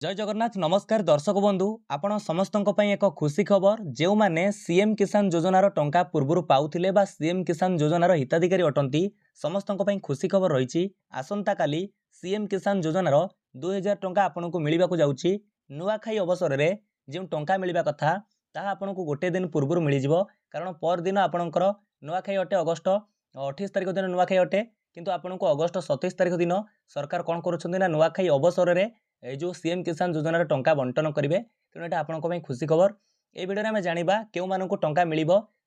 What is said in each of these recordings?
जय जगन्नाथ नमस्कार दर्शक बंधु आपण समस्त एक खुशी खबर जो मैंने सीएम किसान योजनार टंका पूर्व पाउथिले बा सीएम किसान योजनार हिताधिकारी अटंती समस्त खुशी खबर रही आसंता काली सीएम किसान योजनार 2000 टंका आपन को मिलवा जाऊँगी नुआखाई अवसर में जो टंका मिलवा कथा ताहा आपन को गोटे दिन पूर्व मिल कारण पर दिन आपणकर नुआखाई अटे अगस्ट 28 तारिख दिन नुआखाई अटे किंतु आपन को अगस्ट 27 तारिख दिन सरकार कौन कर नुआखाई अवसर में ये जो सीएम किसान योजनार टंका बंटन करेंगे तेणु यहाँ आपण खुशी खबर ये भिडियो आम जाना क्यों मानक टंका मिल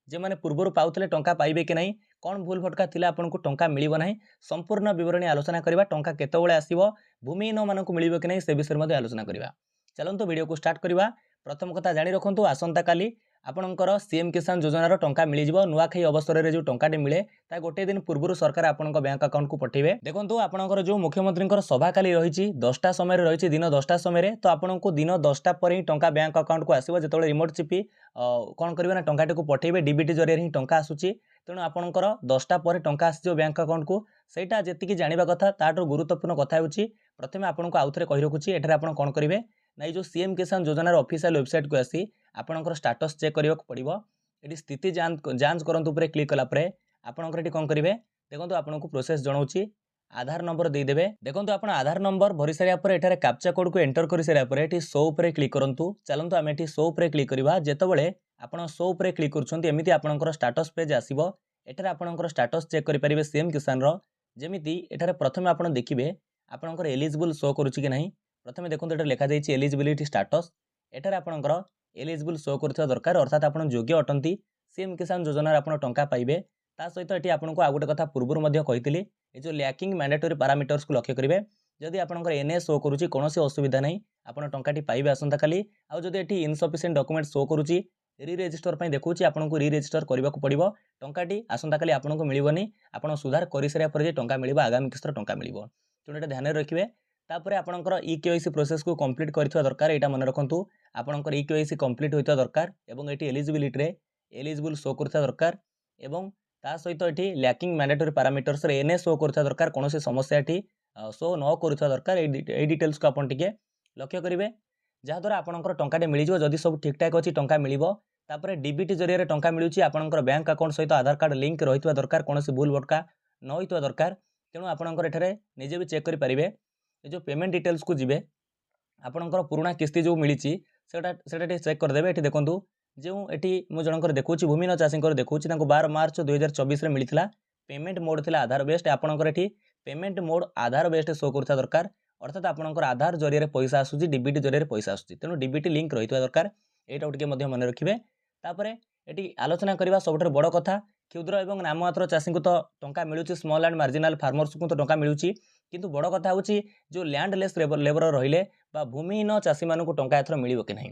जो मैंने पूर्व पाते टंका पाइबे कि नहीं कौन भूल भटका थिला आपन को टंका मिलिबो नहीं संपूर्ण विवरणी आलोचना करबा टंका केतेबेले आसीबो भूमिहीन मानक मिलिबो कि नहीं से विषय में आलोचना करबा चलंतु वीडियो को स्टार्ट करबा प्रथम कथा जानि रखंतु आसंता काली आपणकर सीएम किसान योजनार टंका मिलिजिबो नुआखाई अवसर में जो टंकाटी मिले ता गोटे दिन पूर्व सरकार आपणक बैंक अकाउंट को पठेबे देखंतु आपणकर जो मुख्यमंत्री सभा काली रही 10टा समय रही दिन 10टा समय तो आपन को दिन 10टा पर ही टंका बैंक अकाउंट को आसीबो जेतबेले रिमोट चिपी कौन करेंगे ना टंकाटी को पठेबे डीबीटी जरिए ही टंका आसुची तेणु आपणकर 10टा पर टंका आसीजो बैंक अकाउंट को सेटा जेतिकी जानिबा कथा ताठो गुरुत्वपूर्ण कथा होची प्रथमे आपन को आउथरे कहि रखुची एठारे आपन कोन करिवे ना जो सीएम किसान योजनार ऑफिशियल वेबसाइट को आसी आपणकर स्टेटस चेक करियो पड़िबो एटी स्थिति जांच करंतु ऊपर क्लिक कला परे आपणकर एटी कोन करिवे देखंतु आपन को प्रोसेस जणाउची आधार नंबर दे देबे देखंतु आपण आधार नंबर भरि सारिया पर एठारे कैप्चा कोड को एंटर करि सारिया पर एटी शो ऊपर क्लिक करंतु चलंतु आमे एटी शो ऊपर क्लिक करिवा जेतबेले आपण शो ऊपर क्लिक करछंती एमिति आपणकर स्टेटस पेज आसीबो एठारे आपणकर स्टेटस चेक करि परिबे सीएम किसान रो जेमिति एठारे प्रथमे आपण देखिबे आपणकर एलिजिबल शो करूची कि नहीं प्रथमे देखंतु एठारे लिखा जाईची एलिजिबिलिटी स्टेटस एठारे आपणकर एलिजिबल शो करथिबा दरकार अर्थात आपण योग्य अटंती सीएम किसान योजनार आपण टंका पाइबे ता सहित एटी आपनको आ गोटे कथा पूर्व मध्य कहितली ए जो लैकिंग मैंडेटरी पैरामीटर्स को लक्ष्य करेंगे जदि आपंकर एनए शो करुच्ची कौन असुविधा नहीं आपन टंकाटी पाइबे आसंता काली आउ जदि एटी इनसफिशिएंट डॉक्यूमेंट शो करुच्ची री रजिस्टर पर देखुची आपको री रजिस्टर करने को पड़ो टंकाटी आसंता काली आपको मिलबनी आपन सुधार कर सारा पर टंका मिल आगामी किस्त टंका मिल तेणु ये ध्यान रखिए तापर आपंकर इकेवाईसी प्रोसेस को कंप्लीट करथिबा दरकार एटा मन रखंतु आपंकर इकेवाईसी कंप्लीट होइता दरकार एवं एटी एलिजिबिलिटी रे एलिजिबल शो करथिबा दरकार एवं ता सहित एटी लैकिंग मैंडेटरी पैरामीटर्स रे एनए शो करथिबा दरकार कोनोसी समस्या एटी शो न करथिबा दरकार ए डिटेल्स को आपन टिके लक्ष्य करिवे जहा द्वारा आपनकर टंकाटे मिल जिवो जदि सब ठीक ठाक अछि टंका मिलिबो तापर डीबीटी जरिया रे टंका मिलुची आपनकर बैंक अकाउंट सहित आधार कार्ड लिंक रहितबा दरकार कोनोसी भूल भटका न होइतबा दरकार तेणु आपनकर एठारे निजे भी चेक करि परिबे ए जो पेमेंट डिटेल्स को जिबे आपनकर पुराना किस्ती जो मिलिची सेटा चेक कर देबे एठी देखंतु जो एटी मु जनकर देखुची भूमिहीन चाषींकर देखुची 12 मार्च 2024 रे मिलिथिला पेमेंट मोड थिला आधार बेस्ड आपनकर एठी पेमेंट मोड आधार बेस्ड शो करथा दरकार अर्थात आपनकर आधार जरिया रे पैसा आसुची डीबीटी जरिया रे पैसा आसुची तेनु डीबीटी लिंक रहितबा दरकार एटा उठके मध्य मन रखिबे तापरे एटी आलोचना करबा सबठर बड़ कथा क्षुद्र एवं नाममात्र चाषी को तो टंका मिलुची स्मॉल एंड मार्जिनल फार्मर्स को तो टंका मिलुची किंतु बड़ कथा होची जो लैंडलेस लेबर रहिले बा भूमिहीन चाषी मानकु टंका एथर मिलिबो कि नहीं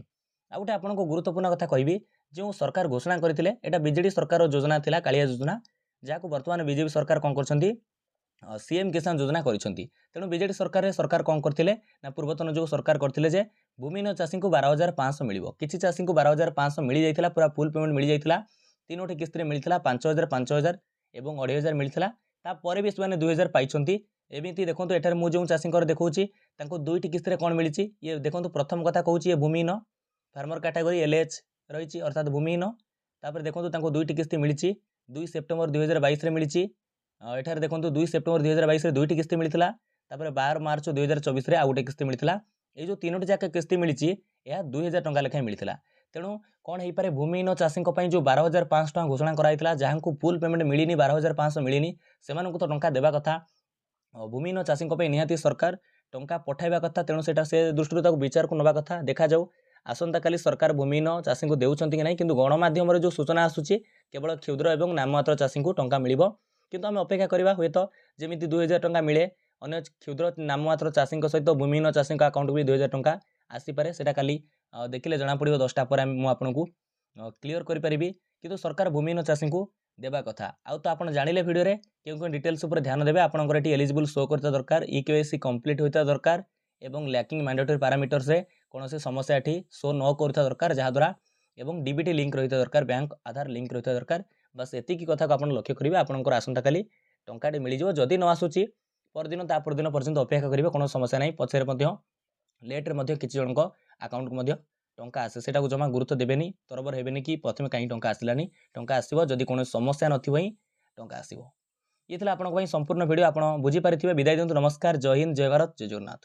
आ गोटे आपनको गुरुत्वपूर्ण कथा कहबी जो सरकार घोषणा करथिले एटा बीजेडी सरकार योजना थिला कालिया योजना जाको वर्तमान बीजेपी सरकार कोन करछंती सीएम किसान योजना करिसंती तेणु बीजेडी सरकार कोन करथिले ना पूर्वतन जो सरकार करथिले जे भूमिहीन चाषी को 12500 मिलिबो किछि चाषी को 12500 मिली जाइथिला पूरा फुल पेमेंट मिली जाइथिला तीनोटी किस्त रे मिलिथिला 5000 एवं 2500 मिलिथिला ता परे भी से 2000 पाइछंती एमिति देखंतु एठार मु जो चाषींकर देखौची तांको दुईटी किस्त रे कोन मिलिची ये देखंतु प्रथम कथा कहूची ये भूमिहीन फार्मर कैटेगरी एलएच रही अर्थात भूमिहीन तापर देखंतु तांको दुईटी किस्त मिलिची 2 सेप्टेम्बर 2022 रे मिलिची एठार देखंतु 2 सेप्टेम्बर 2022 रे दुईटी किस्त मिलिथिला तापर 12 मार्च 2024 रे आ गोटे किस्त मिलिथिला ए जो तीनोटी जाक किस्त मिलिची या 2000 टंका लेखा मिलिथिला तेणु कौन हो पारे भूमिहीन चाषी जो 12500 टका घोषणा कराइथिला जहां फुल पेमेंट मिलिनी 12500 मिलिनी सेमानकु तो टंका देबा कथा भूमिहीन चाषी निहाती सरकार टंका पठाइबा कथा तेणु सेटा से दृष्टि विचार को नबा कथा देखा जाऊ आसंता काली सरकार भूमिहीन चाषी को देउछंती कि नहीं किंतु गणमाध्यम जो सूचना आसुची केवल क्षुद्र एवं नाममात्र चाषी को टंका मिलिबो किंतु आम अपेक्षा करबा हुए तो जेमिति 2000 टंका मिले अन्य क्षुद्र नाममात्र चाषी सहित भूमिहीन चाषी अकाउंट भी 2000 टंका आसीपारे सेटा काली देखिले जना पड़िबो 10टा पर मु आपनकु क्लियर करि परिबी किंतु सरकार भूमिहीन चाषी को देबा कथा आउ तो आपण जानिले वीडियो रे केउ डिटेल्स ऊपर ध्यान देबे आपनकर एटी एलिजिबल शो करता दरकार इकेवाईसी कंप्लीट होता दरकार एवं लैकिंग मैंडेटरी पैरामीटर्स रे कोनोसी समस्या एटी शो न करता दरकार जहा द्वारा एवं डीबीटी लिंक रहिता दरकार बैंक आधार लिंक रहिता दरकार बस एति की कथा को आपण लक्ष्य करिवे आपनकर आसंता काली टंकाटे मिल जिवो जदि न आसुची पर दिन ता पर दिन पर्यंत अपेक्षा करिवे कोनो समस्या नहीं पछरे मध्य ଲେଟ୍ରେ ମଧ୍ୟ କିଛି ଜଣଙ୍କ ଆକାଉଣ୍ଟକୁ ମଧ୍ୟ ଟଙ୍କା ଆସେ, ସେଟାକୁ ଜମା ଗୁରୁତ୍ୱ ଦେବେନି, ତରବର ହେବେନି କି ପ୍ରଥମେ କାହିଁ ଟଙ୍କା ଆସିଲାନି। ଟଙ୍କା ଆସିବ ଯଦି କୌଣସି ସମସ୍ୟା ନଥିବ ହିଁ ଟଙ୍କା ଆସିବ। ଇଏ ଥିଲା ଆପଣଙ୍କ ପାଇଁ ସମ୍ପୂର୍ଣ୍ଣ ଭିଡ଼ିଓ, ଆପଣ ବୁଝିପାରିଥିବେ। ବିଦାୟ ଦିଅନ୍ତୁ, ନମସ୍କାର, ଜୟ ହିନ୍ଦ, ଜୟ ଭାରତ, ଜୟ ଜଗନ୍ନାଥ।